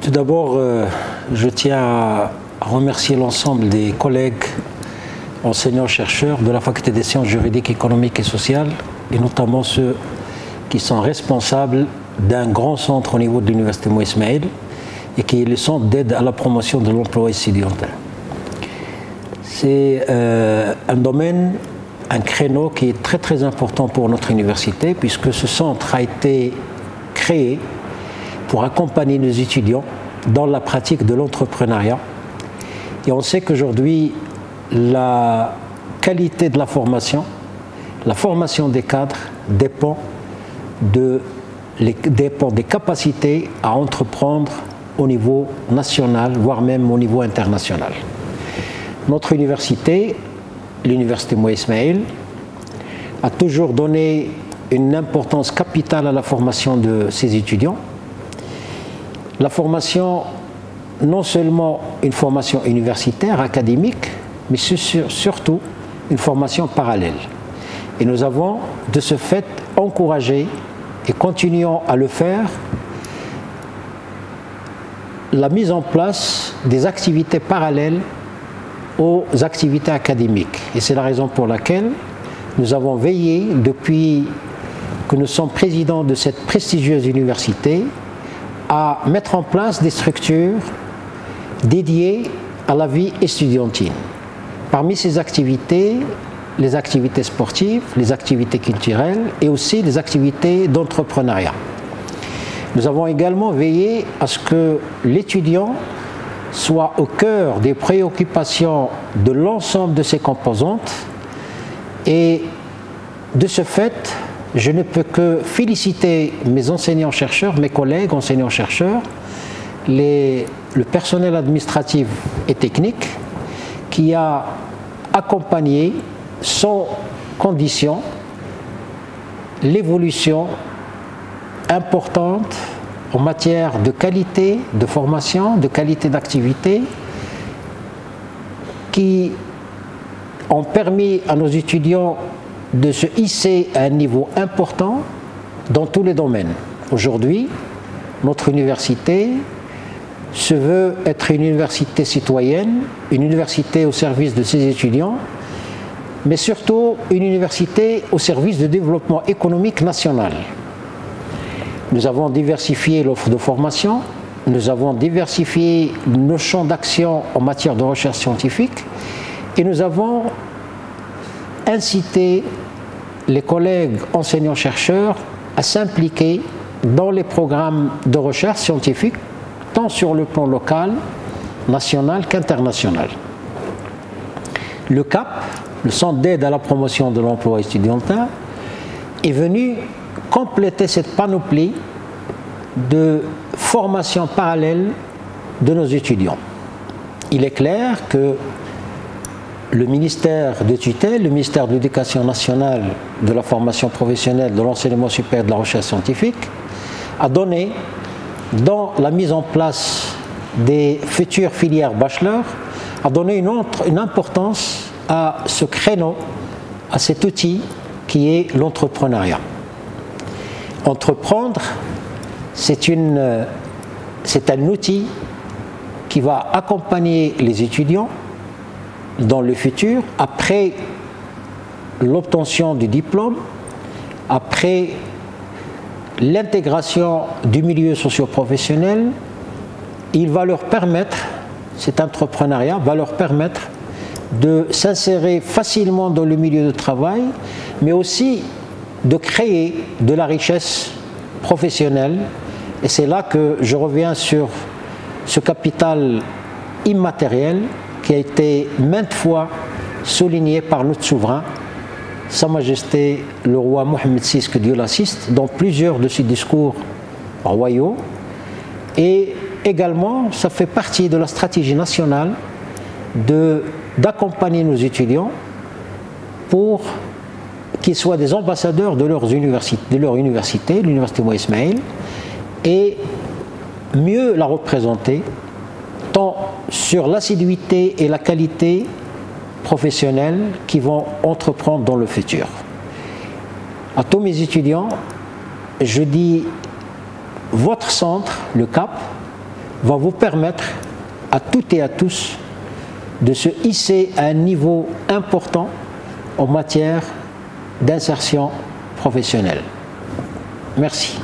Tout d'abord, je tiens à remercier l'ensemble des collègues enseignants-chercheurs de la Faculté des sciences juridiques, économiques et sociales, et notamment ceux qui sont responsables d'un grand centre au niveau de l'Université Moïse Ismaïl et qui est le centre d'aide à la promotion de l'emploi étudiantin. C'est un domaine, un créneau qui est très important pour notre université, puisque ce centre a été créé pour accompagner nos étudiants dans la pratique de l'entrepreneuriat. Et on sait qu'aujourd'hui, la qualité de la formation des cadres dépend des capacités à entreprendre au niveau national, voire même au niveau international. Notre université, l'Université Moïse Ismaïl, a toujours donné une importance capitale à la formation de ses étudiants. La formation, non seulement une formation universitaire, académique, mais surtout une formation parallèle. Et nous avons de ce fait encouragé et continuons à le faire la mise en place des activités parallèles aux activités académiques. Et c'est la raison pour laquelle nous avons veillé, depuis que nous sommes présidents de cette prestigieuse université, à mettre en place des structures dédiées à la vie estudiantine. Parmi ces activités, les activités sportives, les activités culturelles et aussi les activités d'entrepreneuriat. Nous avons également veillé à ce que l'étudiant soit au cœur des préoccupations de l'ensemble de ses composantes, et de ce fait, je ne peux que féliciter mes enseignants-chercheurs, mes collègues enseignants-chercheurs, le personnel administratif et technique qui a accompagné sans condition l'évolution importante en matière de qualité de formation, de qualité d'activité, qui ont permis à nos étudiants de se hisser à un niveau important dans tous les domaines. Aujourd'hui, notre université se veut être une université citoyenne, une université au service de ses étudiants, mais surtout une université au service du développement économique national. Nous avons diversifié l'offre de formation, nous avons diversifié nos champs d'action en matière de recherche scientifique, et nous avons incité les collègues enseignants-chercheurs à s'impliquer dans les programmes de recherche scientifique, tant sur le plan local, national qu'international. Le CAP, le Centre d'aide à la promotion de l'emploi étudiantin, est venu compléter cette panoplie de formation parallèle de nos étudiants. Il est clair que le ministère de tutelle, le ministère de l'Éducation nationale, de la formation professionnelle, de l'enseignement supérieur et de la recherche scientifique, a donné, dans la mise en place des futures filières bachelor, a donné une importance à ce créneau, à cet outil qui est l'entrepreneuriat. Entreprendre, c'est un outil qui va accompagner les étudiants dans le futur, après l'obtention du diplôme, après l'intégration du milieu socio-professionnel. Il va leur permettre, cet entrepreneuriat va leur permettre de s'insérer facilement dans le milieu de travail, mais aussi de créer de la richesse professionnelle. Et c'est là que je reviens sur ce capital immatériel qui a été maintes fois souligné par notre souverain, Sa Majesté le roi Mohammed VI, que Dieu l'assiste, dans plusieurs de ses discours royaux. Et également, ça fait partie de la stratégie nationale d'accompagner nos étudiants pour qu'ils soient des ambassadeurs de leur université, l'Université Moïse Ismaïl, et mieux la représenter, tant sur l'assiduité et la qualité professionnelle qu'ils vont entreprendre dans le futur. À tous mes étudiants, je dis, votre centre, le CAP, va vous permettre à toutes et à tous de se hisser à un niveau important en matière d'insertion professionnelle. Merci.